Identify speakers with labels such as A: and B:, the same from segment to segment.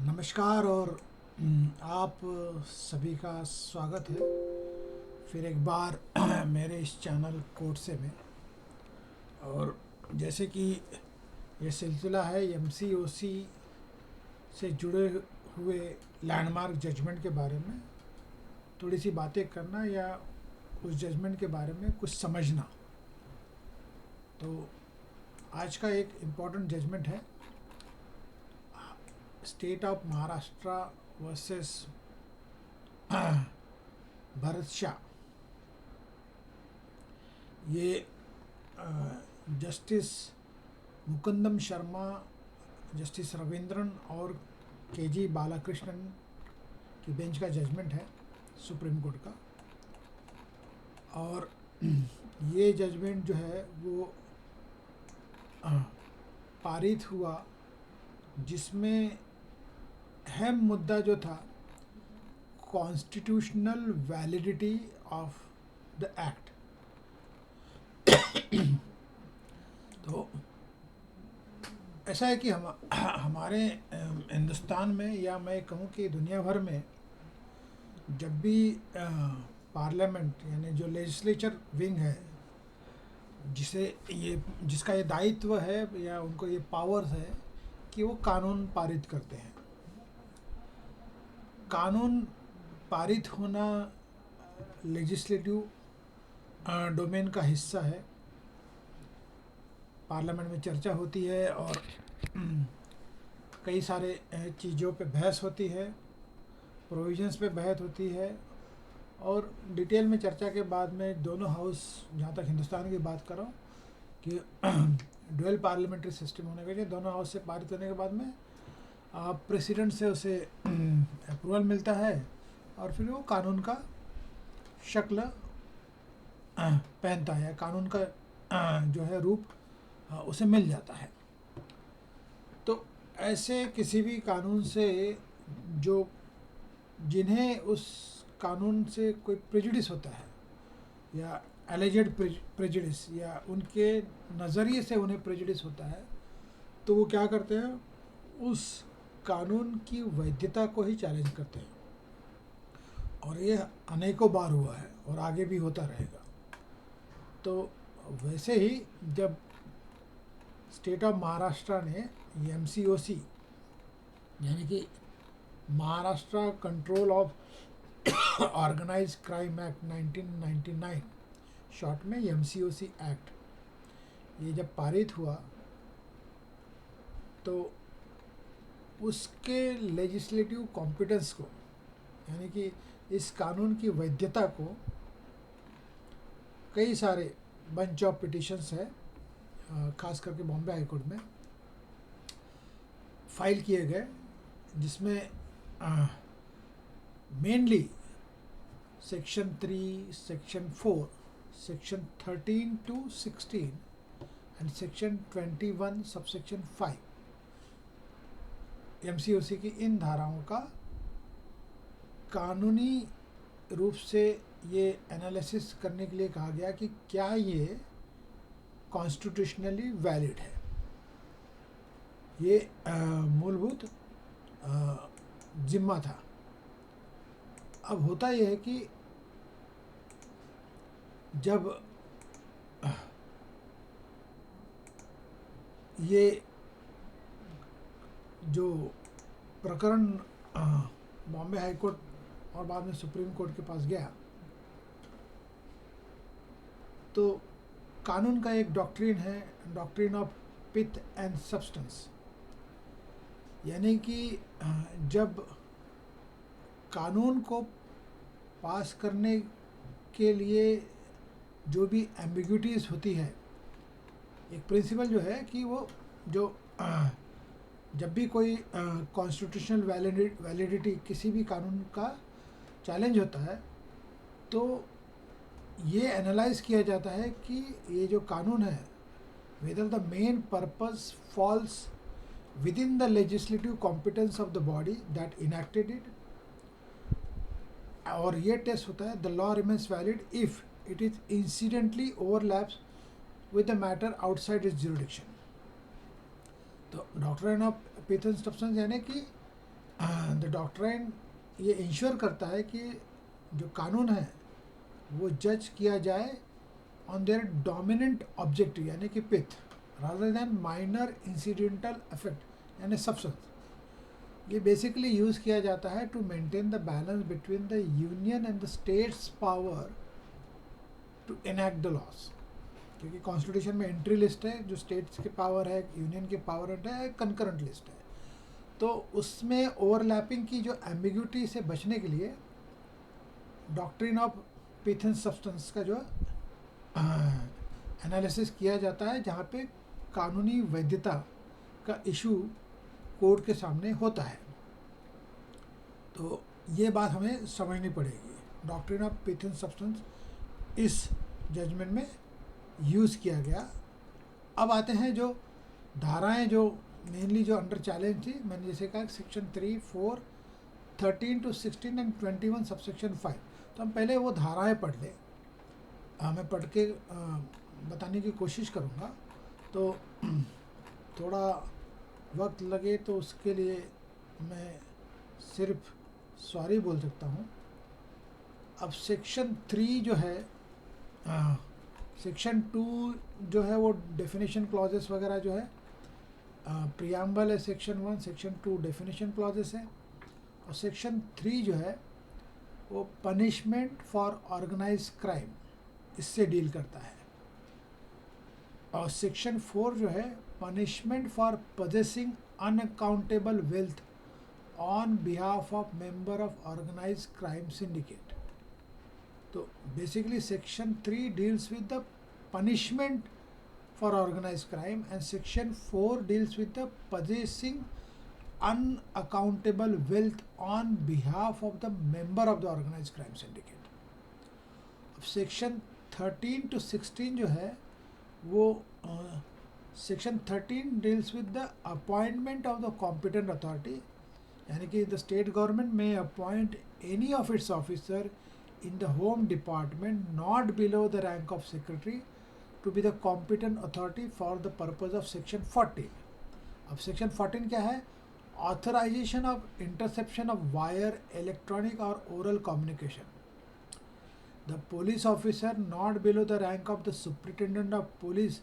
A: नमस्कार और आप सभी का स्वागत है फिर एक बार मेरे इस चैनल कोर्से में। और जैसे कि ये सिलसिला है एमसीओसी से जुड़े हुए लैंडमार्क जजमेंट के बारे में थोड़ी सी बातें करना या उस जजमेंट के बारे में कुछ समझना। तो आज का एक इम्पॉर्टेंट जजमेंट है state of Maharashtra versus Bharat Shah. ये जस्टिस मुकुंदम शर्मा, जस्टिस रविंद्रन और केजी बालाकृष्णन की बेंच का जजमेंट है सुप्रीम कोर्ट का। और ये जजमेंट जो है वो पारित हुआ, जिसमें अहम मुद्दा जो था constitutional validity of the act. तो ऐसा है कि हमारे हिंदुस्तान में, या मैं कहूँ कि दुनिया भर में, जब भी पार्लियामेंट यानी जो लेजिस्लेचर विंग है, जिसका ये दायित्व है या उनको ये पावर्स है कि वो कानून पारित करते हैं। कानून पारित होना लेजिस्लेटिव डोमेन का हिस्सा है। पार्लियामेंट में चर्चा होती है और कई सारे चीज़ों पे बहस होती है, प्रोविजंस पे बहस होती है, और डिटेल में चर्चा के बाद में दोनों हाउस, जहाँ तक हिंदुस्तान की बात कर रहा हूँ कि डुअल पार्लियामेंट्री सिस्टम होने के लिए दोनों हाउस से पारित होने के बाद में प्रेसिडेंट से उसे अप्रूवल मिलता है और फिर वो कानून का शक्ल पहनता है, कानून का जो है रूप उसे मिल जाता है। तो ऐसे किसी भी कानून से जिन्हें उस कानून से कोई प्रेजुडिस होता है या एलिजेड प्रेजुडिस या उनके नज़रिए से उन्हें प्रेजुडिस होता है, तो वो क्या करते हैं, उस कानून की वैधता को ही चैलेंज करते हैं। और ये अनेकों बार हुआ है और आगे भी होता रहेगा। तो वैसे ही जब स्टेट ऑफ महाराष्ट्र ने एमसीओसी यानी कि Maharashtra control of organise crime act 1999, short में एमसीओसी एक्ट, ये जब पारित हुआ तो उसके लेजिस्लेटिव कॉम्पिटेंस को, यानी कि इस कानून की वैधता को, कई सारे बंच ऑफ पिटिशंस है, खास करके बॉम्बे हाई कोर्ट में फाइल किए गए, जिसमें mainly section 3, section 4, section 13 to 16 and section 21 subsection 5 एमसीओसी की इन धाराओं का कानूनी रूप से ये एनालिसिस करने के लिए कहा गया कि क्या ये कॉन्स्टिट्यूशनली वैलिड है। ये मूलभूत जिम्मा था। अब होता यह है कि जब ये जो प्रकरण बॉम्बे हाई कोर्ट और बाद में सुप्रीम कोर्ट के पास गया, तो कानून का एक डॉक्ट्रिन है, doctrine of pith and substance, यानी कि जब कानून को पास करने के लिए जो भी एम्बिग्यूटीज होती है, एक प्रिंसिपल जो है कि वो जो जब भी कोई कॉन्स्टिट्यूशनल वैलिडिटी किसी भी कानून का चैलेंज होता है, तो ये एनालाइज किया जाता है कि ये जो कानून है, whether the main purpose falls within the legislative competence of the body that enacted it, और ये टेस्ट होता है the law remains valid if it is incidentally overlaps with the matter outside its jurisdiction। तो doctrine of pith and substance यानी कि doctrine ये ensure करता है कि जो कानून है वो जज किया जाए ऑन देयर डोमिनेंट ऑब्जेक्टिव यानी कि pith rather than minor incidental effect यानी सब्सटेंस। ये बेसिकली यूज़ किया जाता है to maintain the balance between the union and the states power to enact the laws, क्योंकि कॉन्स्टिट्यूशन में एंट्री लिस्ट है जो स्टेट्स के पावर है, यूनियन के पावर है, कंकरेंट लिस्ट है। तो उसमें ओवरलैपिंग की जो एम्बिग्यूटी से बचने के लिए doctrine of pith and substance का जो एनालिसिस किया जाता है, जहाँ पे कानूनी वैधता का इशू कोर्ट के सामने होता है। तो ये बात हमें समझनी पड़ेगी। Doctrine of pith and substance इस जजमेंट में यूज़ किया गया। अब आते हैं जो धाराएं जो मेनली जो अंडर चैलेंज थी, मैंने जैसे कहा सेक्शन 3, 4, 13 to 16 एंड 21 सबसेक्शन 5। तो हम पहले वो धाराएं पढ़ लें, मैं पढ़ के बताने की कोशिश करूँगा, तो थोड़ा वक्त लगे तो उसके लिए मैं सिर्फ सॉरी बोल सकता हूँ। अब सेक्शन 3 जो है, सेक्शन 2 जो है वो डेफिनेशन क्लॉजेस वगैरह जो है, प्रियम्बल है सेक्शन 1, सेक्शन 2 डेफिनेशन क्लॉजेस है, और सेक्शन 3 जो है वो पनिशमेंट फॉर ऑर्गेनाइज क्राइम, इससे डील करता है। और सेक्शन 4 जो है punishment for possessing unaccountable wealth on behalf of member of organise crime syndicate. तो basically section 3 deals with the punishment for organized crime and section 4 deals with the possessing unaccountable wealth on behalf of the member of the organized crime syndicate. अब section 13 to 16 जो है वो section 13 deals with the appointment of the competent authority, यानी कि the state government may appoint any of its officer in the home department not below the rank of secretary to be the competent authority for the purpose of section 14. अब section 14 क्या है? Authorization of interception of wire, electronic or oral communication. The police officer not below the rank of the superintendent of police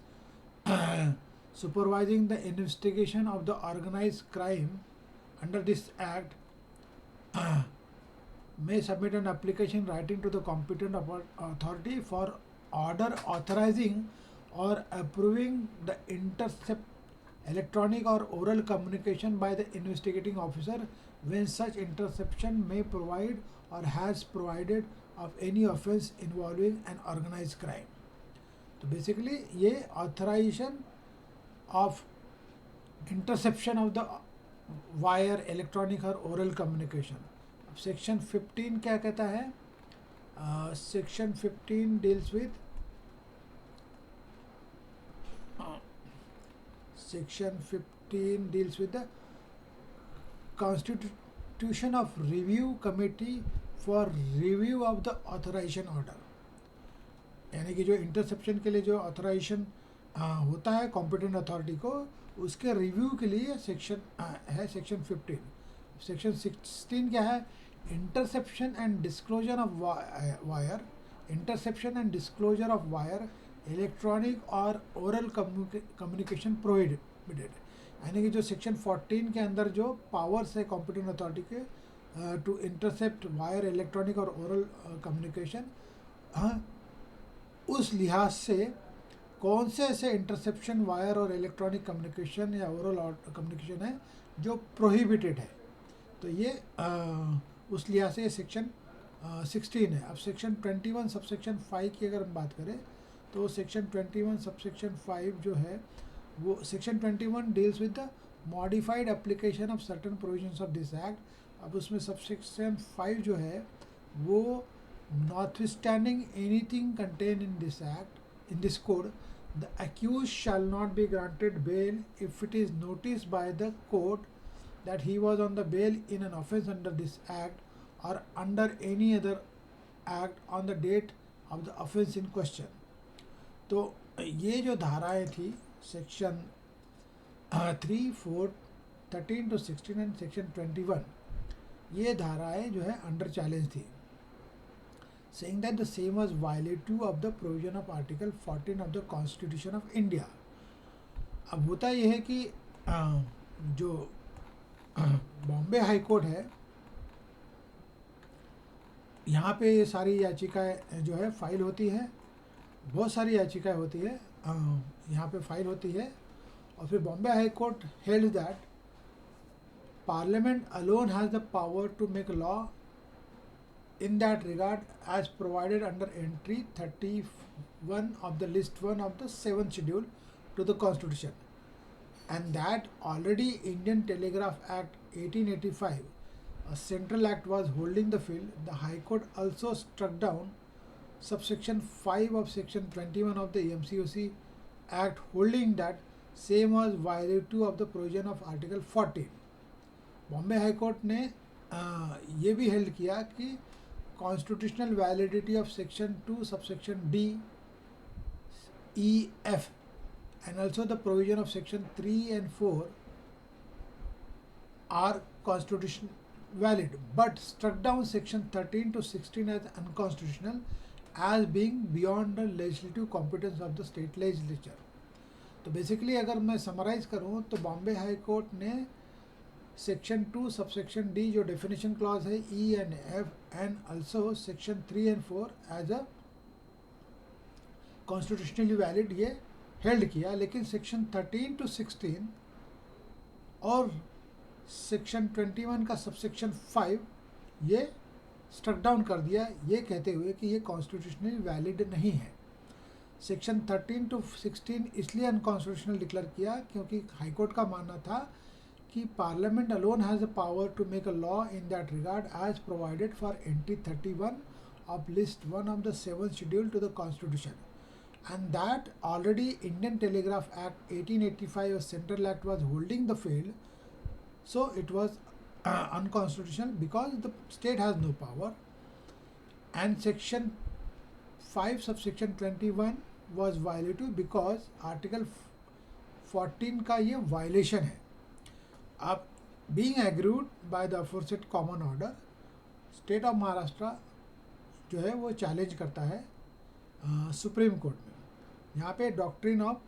A: supervising the investigation of the organized crime under this act may submit an application writing to the competent authority for order authorizing or approving the intercept electronic or oral communication by the investigating officer when such interception may provide or has provided of any offense involving an organized crime. तो basically ये authorisation of interception of the wire, electronic और oral communication. अब section 15 क्या कहता है? Section 15 deals with the constitution of review committee for review of the authorization order, यानी कि जो इंटरसेप्शन के लिए जो ऑथराइजेशन होता है कॉम्पिटेंट अथॉरिटी को, उसके रिव्यू के लिए सेक्शन है सेक्शन 15। सेक्शन 16 क्या है? Interception and disclosure of wire, interception and disclosure of wire, electronic or oral communication prohibited, यानी कि जो सेक्शन 14 के अंदर जो पावर्स है कॉम्पिटेंट अथॉरिटी के टू इंटरसेप्ट वायर, इलेक्ट्रॉनिक और ओरल कम्युनिकेशन, उस लिहाज से कौन से ऐसे इंटरसेप्शन वायर और इलेक्ट्रॉनिक कम्युनिकेशन या ओरल कम्युनिकेशन है जो प्रोहिबिटेड है। तो ये उस लिहाज से सेक्शन 16 है। अब सेक्शन 21 सबसेक्शन 5 की अगर हम बात करें तो सेक्शन 21 सबसेक्शन 5 जो है वो section 21 deals with the modified application of certain provisions of this act. अब उसमें सबसेक्शन 5 जो है वो notwithstanding anything contain in this act, in this code, the accuse shall not be granted bail if it is notice by the court that he was on the bail in an offence under this act or under any other act on the date of the offence in question। तो ये जो धाराएं थी section 3, 4, 13 to 16 and section 21, ये धाराएं जो है under challenge थी, saying that the same was violative of the provision of Article 14 of the Constitution of India. अब होता यह है कि जो बॉम्बे हाई कोर्ट है, यहाँ पे ये सारी याचिकाएं जो है फाइल होती है, बहुत सारी याचिकाएं होती है, यहाँ पे फाइल होती है, और फिर Bombay high court held that parliament alone has the power to make law in that regard as provided under entry 31 of the list 1 of the 7th schedule to the constitution, and that already Indian Telegraph Act 1885, a central act, was holding the field. The High Court also struck down subsection 5 of section 21 of the MCOC Act, holding that same was violative of the provision of Article 14. Bombay high court ने ये भी held किया कि constitutional validity of section 2 subsection D, E, F and also the provision of section 3 and 4 are constitutional valid, but struck down section 13 to 16 as unconstitutional as being beyond the legislative competence of the state legislature. तो basically अगर मैं summarise करूँ तो Bombay high court ने section 2 subsection D जो definition clause है E and F and also section 3 and 4 as a constitutionally valid ये held किया, लेकिन सेक्शन 13 टू 16 और सेक्शन 21 का सबसेक्शन 5 ये स्ट्रक डाउन कर दिया, ये कहते हुए कि ये कॉन्स्टिट्यूशनली वैलिड नहीं है। सेक्शन 13 टू 16 इसलिए अनकॉन्स्टिट्यूशनल डिक्लेयर किया क्योंकि हाईकोर्ट का मानना था कि parliament alone has the power to make a law in that regard as provided for entry 31 of list 1 of the 7th schedule to the constitution, and that already Indian telegraph act 1885 और central act was holding the field, so it was unconstitutional because the state has no power, and section 5 subsection 21 was violative because article 14 का ये violation है। अब being aggrieved by the aforesaid common order, state of Maharashtra जो है वो challenge करता है supreme court में। यहाँ पे doctrine of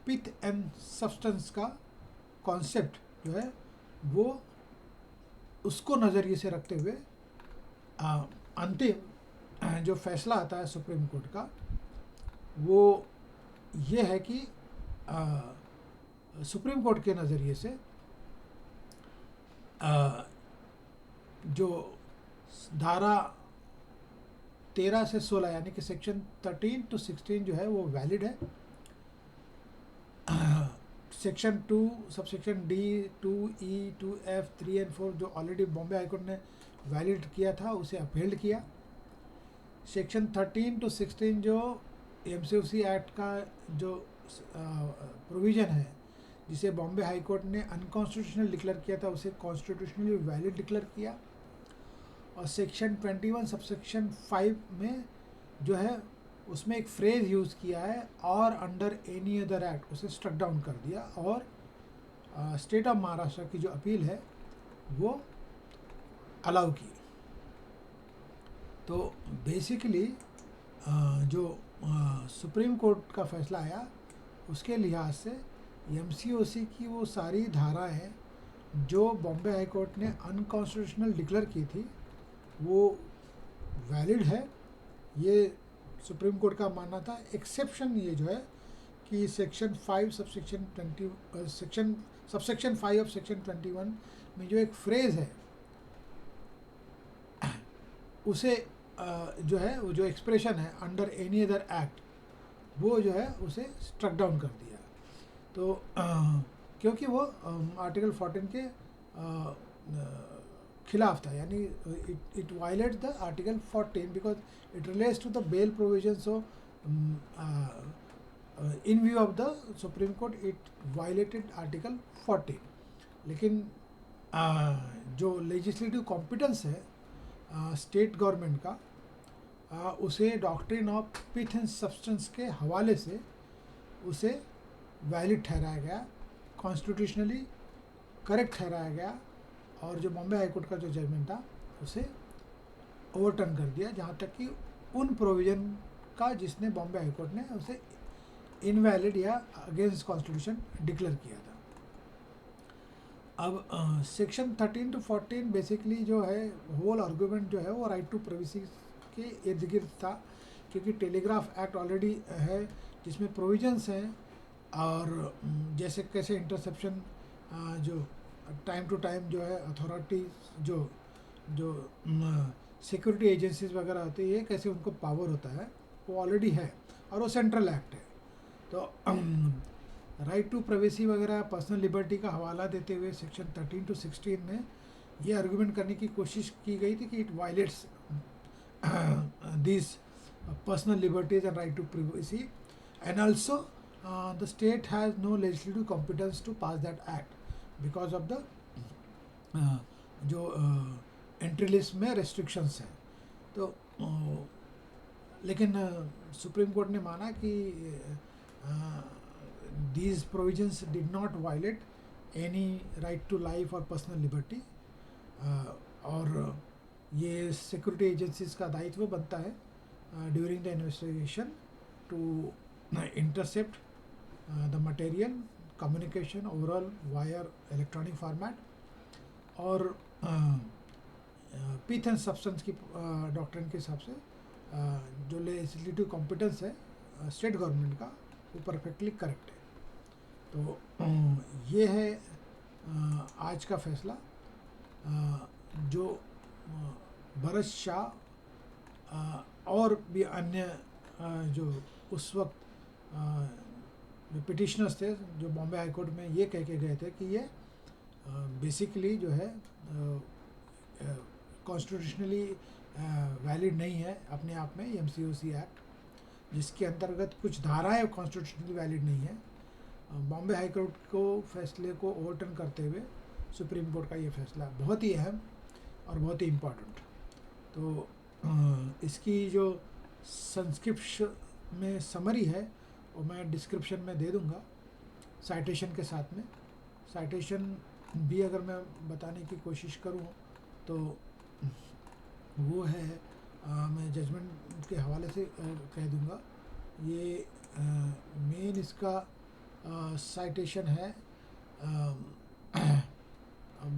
A: pith and substance का कॉन्सेप्ट जो है वो उसको नज़रिए से रखते हुए अंतिम जो फैसला आता है सुप्रीम कोर्ट का वो ये है कि सुप्रीम कोर्ट के नज़रिए से जो धारा 13 से 16 यानी कि सेक्शन 13 टू 16 जो है वो वैलिड है। Section 2 subsection D 2E 2F 3 and 4 जो ऑलरेडी बॉम्बे हाईकोर्ट ने वैलिड किया था उसे अपहेल्ड किया। सेक्शन 13 टू 16 जो MCOC एक्ट का जो प्रोविज़न है जिसे बॉम्बे हाईकोर्ट ने अनकॉन्स्टिट्यूशनल डिक्लेयर किया था उसे कॉन्स्टिट्यूशनली वैलिड डिक्लेयर किया, और सेक्शन 21 सबसेक्शन 5 में जो है उसमें एक फ्रेज यूज़ किया है और अंडर एनी अदर एक्ट, उसे स्ट्रक डाउन कर दिया और स्टेट ऑफ महाराष्ट्र की जो अपील है वो अलाउ की। तो बेसिकली जो सुप्रीम कोर्ट का फैसला आया उसके लिहाज से MCOC की वो सारी धाराएं जो बॉम्बे हाई कोर्ट ने अनकॉन्स्टिट्यूशनल डिक्लेयर की थी वो वैलिड है, ये सुप्रीम कोर्ट का मानना था। एक्सेप्शन ये जो है कि section 5 subsection 20 subsection 5 of section 21 में जो एक फ्रेज है उसे जो है वो जो एक्सप्रेशन है अंडर एनी अदर एक्ट वो जो है उसे स्ट्रक डाउन कर दिया। तो क्योंकि वो आर्टिकल 14 के खिलाफ था, यानी it violate the article 14 because it relates to the bail provisions of in view of the supreme court it violated article 14। लेकिन जो लेजिस्लेटिव कॉम्पिटेंस है स्टेट गवर्नमेंट का उसे doctrine of pith and substance के हवाले से उसे वैलिड ठहराया गया, कॉन्स्टिट्यूशनली करेक्ट ठहराया गया, और जो बॉम्बे हाई कोर्ट का जो जजमेंट था उसे ओवरटर्न कर दिया, जहाँ तक कि उन प्रोविज़न का जिसने बॉम्बे हाई कोर्ट ने उसे इनवैलिड या अगेंस्ट कॉन्स्टिट्यूशन डिक्लेयर किया था। अब सेक्शन 13 to 14 बेसिकली जो है होल आर्गूमेंट जो है वो राइट टू प्राइवेसी के इर्द गिर्द था, क्योंकि टेलीग्राफ एक्ट ऑलरेडी है जिसमें प्रोविजंस हैं, और जैसे कैसे इंटरसेप्शन जो टाइम टू टाइम जो है अथॉरिटीज़ जो जो सिक्योरिटी एजेंसीज वगैरह होती है कैसे उनको पावर होता है वो ऑलरेडी है, और वो सेंट्रल एक्ट है। तो राइट टू प्राइवेसी वगैरह पर्सनल लिबर्टी का हवाला देते हुए सेक्शन 13 to 16 में ये आर्गूमेंट करने की कोशिश की गई थी कि it violates this personal liberties and right to privacy, and also the state has no legislative competence to pass that act because of the जो एंट्री लिस्ट में रेस्ट्रिक्शंस हैं। तो लेकिन सुप्रीम कोर्ट ने माना कि these provisions did not violate any right to life or personal liberty, और ये सिक्योरिटी एजेंसीज का दायित्व बनता है during the investigation to intercept the material communication overall wire electronic format, और पिथ एंड सब्सटेंस की डॉक्ट्रिन के हिसाब से जो लेजिस्लेटिव कॉम्पिटेंस है स्टेट गवर्नमेंट का वो परफेक्टली करेक्ट है। तो ये है आज का फैसला जो भरत शाह और भी अन्य जो उस वक्त जो पिटिशनर्स थे जो बॉम्बे हाई कोर्ट में ये कह के गए थे कि ये बेसिकली जो है कॉन्स्टिट्यूशनली वैलिड नहीं है अपने आप में, MCOC एक्ट जिसके अंतर्गत कुछ धाराएं कॉन्स्टिट्यूशनली वैलिड नहीं है। बॉम्बे हाई कोर्ट को फैसले को ओवरटर्न करते हुए सुप्रीम कोर्ट का ये फैसला बहुत ही अहम और बहुत ही इम्पोर्टेंट। तो इसकी जो संस्क्रिप्ट में समरी है वो मैं डिस्क्रिप्शन में दे दूँगा साइटेशन के साथ में। साइटेशन भी अगर मैं बताने की कोशिश करूँ तो वो है मैं जजमेंट के हवाले से कह दूँगा। ये मेन इसका साइटेशन है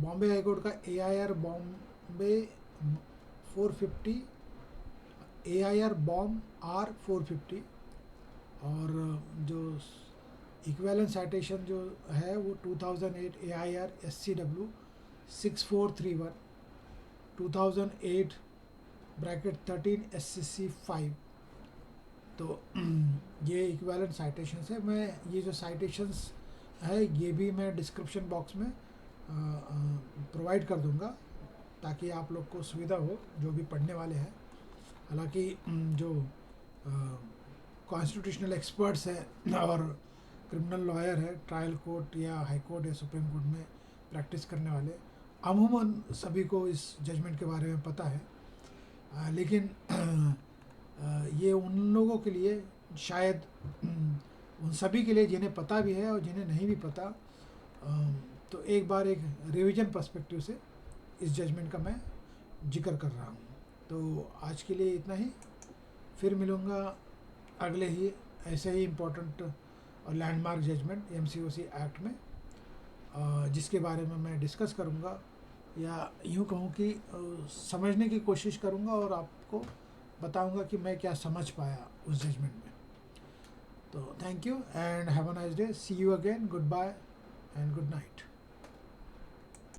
A: बॉम्बे हाई कोर्ट का AIR Bombay 450 AIR bomb R450, और जो इक्वेलेंट साइटेशन जो है वो 2008 AIR SCW 6431, 2008 ब्रैकेट 13 SCC 5। तो ये इक्विवेलेंट साइटेशंस है। मैं ये जो साइटेशंस है ये भी मैं डिस्क्रिप्शन बॉक्स में प्रोवाइड कर दूंगा ताकि आप लोग को सुविधा हो जो भी पढ़ने वाले हैं। हालांकि जो कॉन्स्टिट्यूशनल एक्सपर्ट्स हैं और क्रिमिनल लॉयर है ट्रायल कोर्ट या हाई कोर्ट या सुप्रीम कोर्ट में प्रैक्टिस करने वाले, अमूमन सभी को इस जजमेंट के बारे में पता है, लेकिन ये उन लोगों के लिए शायद उन सभी के लिए जिन्हें पता भी है और जिन्हें नहीं भी पता, तो एक बार एक रिवीजन पर्सपेक्टिव से इस जजमेंट का मैं जिक्र कर रहा हूँ। तो आज के लिए इतना ही, फिर मिलूँगा अगले ही ऐसे ही इम्पोर्टेंट और लैंडमार्क जजमेंट MCOC एक्ट में, जिसके बारे में मैं डिस्कस करूँगा या यूँ कहूँ कि समझने की कोशिश करूँगा और आपको बताऊँगा कि मैं क्या समझ पाया उस जजमेंट में। तो thank you and have a nice day, see you again, goodbye and good night.